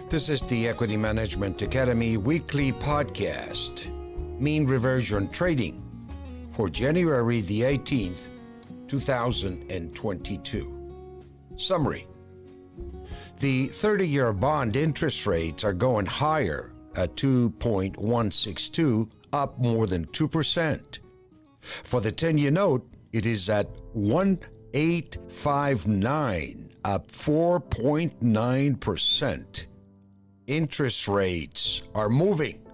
This is the Equity Management Academy weekly podcast, Mean Reversion Trading, for January the 18th, 2022. Summary. The 30-year bond interest rates are going higher at 2.162, up more than 2%. For the 10-year note, it is at 1.859, up 4.9%. Interest rates are moving.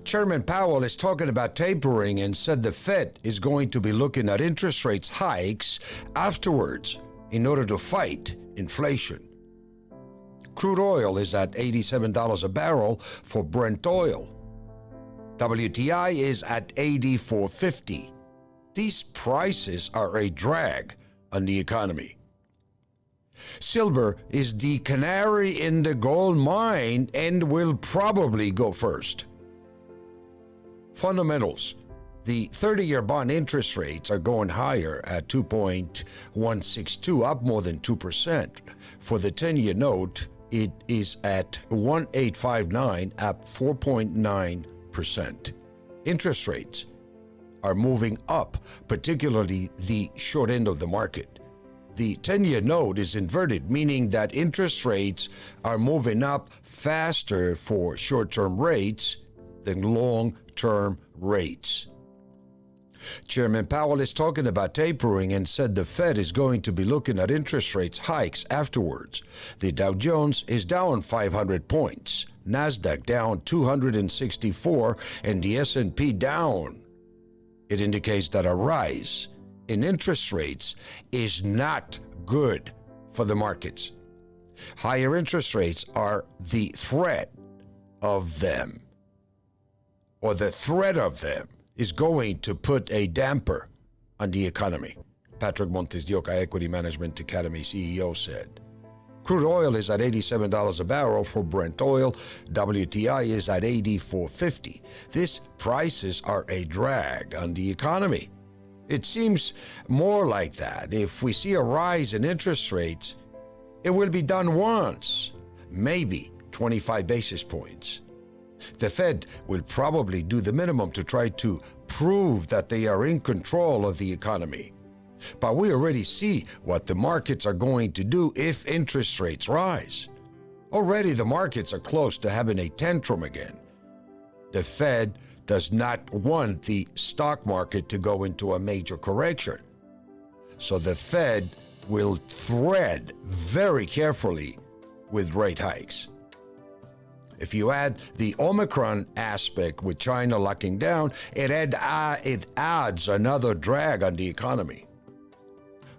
Chairman Powell is talking about tapering and said the Fed is going to be looking at interest rates hikes afterwards in order to fight inflation. Crude oil is at $87 a barrel for Brent oil. WTI is at $84.50. These prices are a drag on the economy. Silver is the canary in the gold mine and will probably go first. Fundamentals. The 30-year bond interest rates are going higher at 2.162, up more than 2%. For the 10-year note, it is at 1.859, up 4.9%. Interest rates are moving up, particularly the short end of the market. The 10-year note is inverted, meaning that interest rates are moving up faster for short-term rates than long-term rates. Chairman Powell is talking about tapering and said the Fed is going to be looking at interest rates hikes afterwards. The Dow Jones is down 500 points, NASDAQ down 264, and the S&P down. It indicates that a rise in interest rates is not good for the markets. Higher interest rates are the threat of them, or the threat of them is going to put a damper on the economy. Patrick MontesDeOca, Equity Management Academy CEO, said. Crude oil is at $87 a barrel for Brent oil. WTI is at $84.50. These prices are a drag on the economy. It seems more like that. If we see a rise in interest rates, it will be done once, maybe 25 basis points. The Fed will probably do the minimum to try to prove that they are in control of the economy. But we already see what the markets are going to do if interest rates rise. Already the markets are close to having a tantrum again. The Fed does not want the stock market to go into a major correction. So the Fed will tread very carefully with rate hikes. If you add the Omicron aspect with China locking down, it adds another drag on the economy.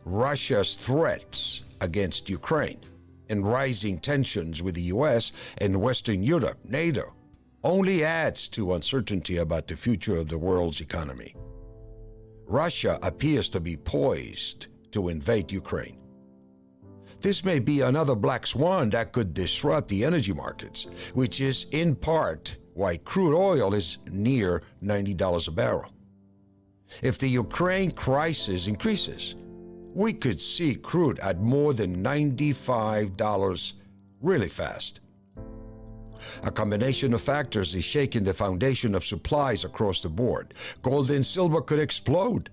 Russia's threats against Ukraine and rising tensions with the U.S. and Western Europe, NATO, only adds to uncertainty about the future of the world's economy. Russia appears to be poised to invade Ukraine. This may be another black swan that could disrupt the energy markets, which is in part why crude oil is near $90 a barrel. If the Ukraine crisis increases, we could see crude at more than $95 really fast. A combination of factors is shaking the foundation of supplies across the board. Gold and silver could explode.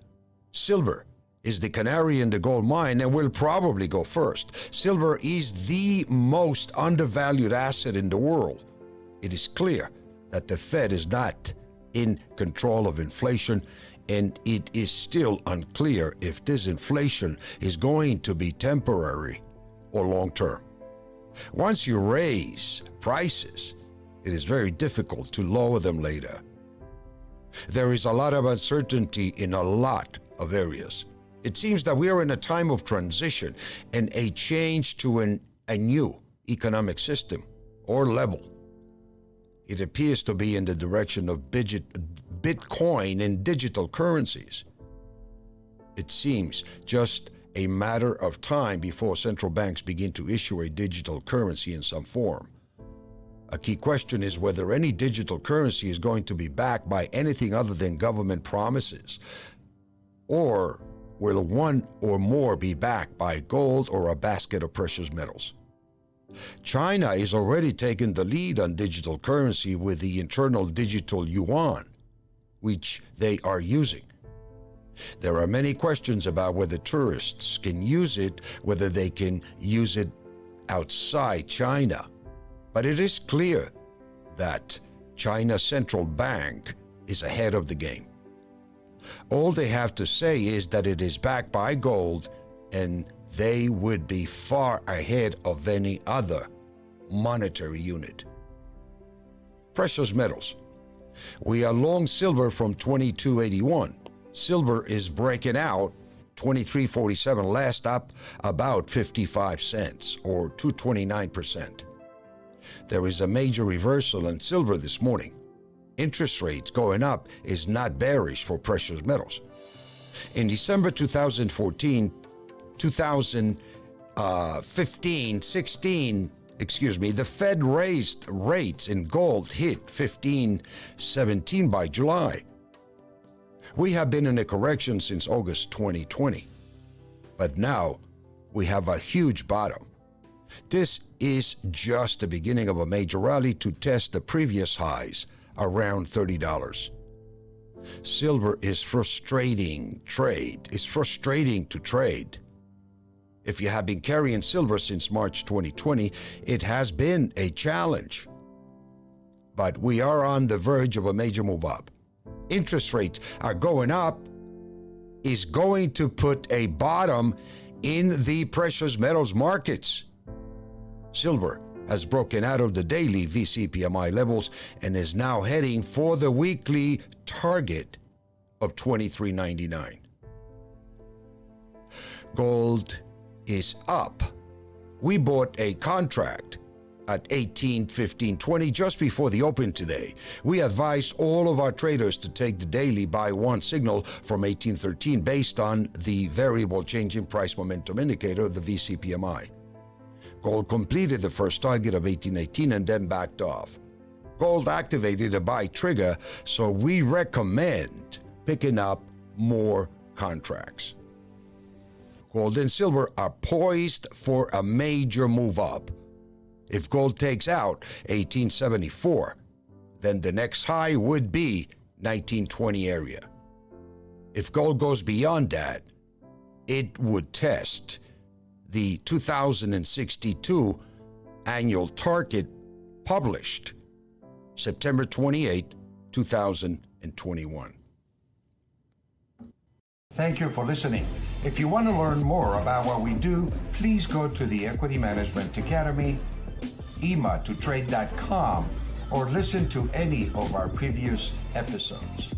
Silver is the canary in the gold mine and will probably go first. Silver is the most undervalued asset in the world. It is clear that the Fed is not in control of inflation, and it is still unclear if this inflation is going to be temporary or long-term. Once you raise prices, it is very difficult to lower them later. There is a lot of uncertainty in a lot of areas. It seems that we are in a time of transition and a change to a new economic system or level. It appears to be in the direction of Bitcoin and digital currencies. It seems just a matter of time before central banks begin to issue a digital currency in some form. A key question is whether any digital currency is going to be backed by anything other than government promises, or will one or more be backed by gold or a basket of precious metals? China is already taking the lead on digital currency with the internal digital yuan, which they are using. There are many questions about whether tourists can use it, whether they can use it outside China. But it is clear that China's central bank is ahead of the game. All they have to say is that it is backed by gold, and they would be far ahead of any other monetary unit. Precious metals. We are long silver from 2281. Silver is breaking out 23.47, last up about 55 cents or 2.29%. There is a major reversal in silver this morning. Interest rates going up is not bearish for precious metals. In December 2014, 16, the Fed raised rates in gold hit 15.17 by July. We have been in a correction since August 2020, but now we have a huge bottom. This is just the beginning of a major rally to test the previous highs around $30. Silver is frustrating to trade. If you have been carrying silver since March 2020, it has been a challenge. But we are on the verge of a major move up. Interest rates are going up, is going to put a bottom in the precious metals markets. Silver has broken out of the daily VCPMI levels and is now heading for the weekly target of $23.99. Gold is up. We bought a contract at 18.15.20 just before the open today. We advised all of our traders to take the daily buy one signal from 18.13 based on the variable change in price momentum indicator of the VCPMI. Gold completed the first target of 18.18 and then backed off. Gold activated a buy trigger, so we recommend picking up more contracts. Gold and silver are poised for a major move up. If gold takes out 1874, then the next high would be 1920 area. If gold goes beyond that, it would test the 2062 annual target published September 28, 2021. Thank you for listening. If you want to learn more about what we do, please go to the Equity Management Academy, EMA2trade.com, or listen to any of our previous episodes.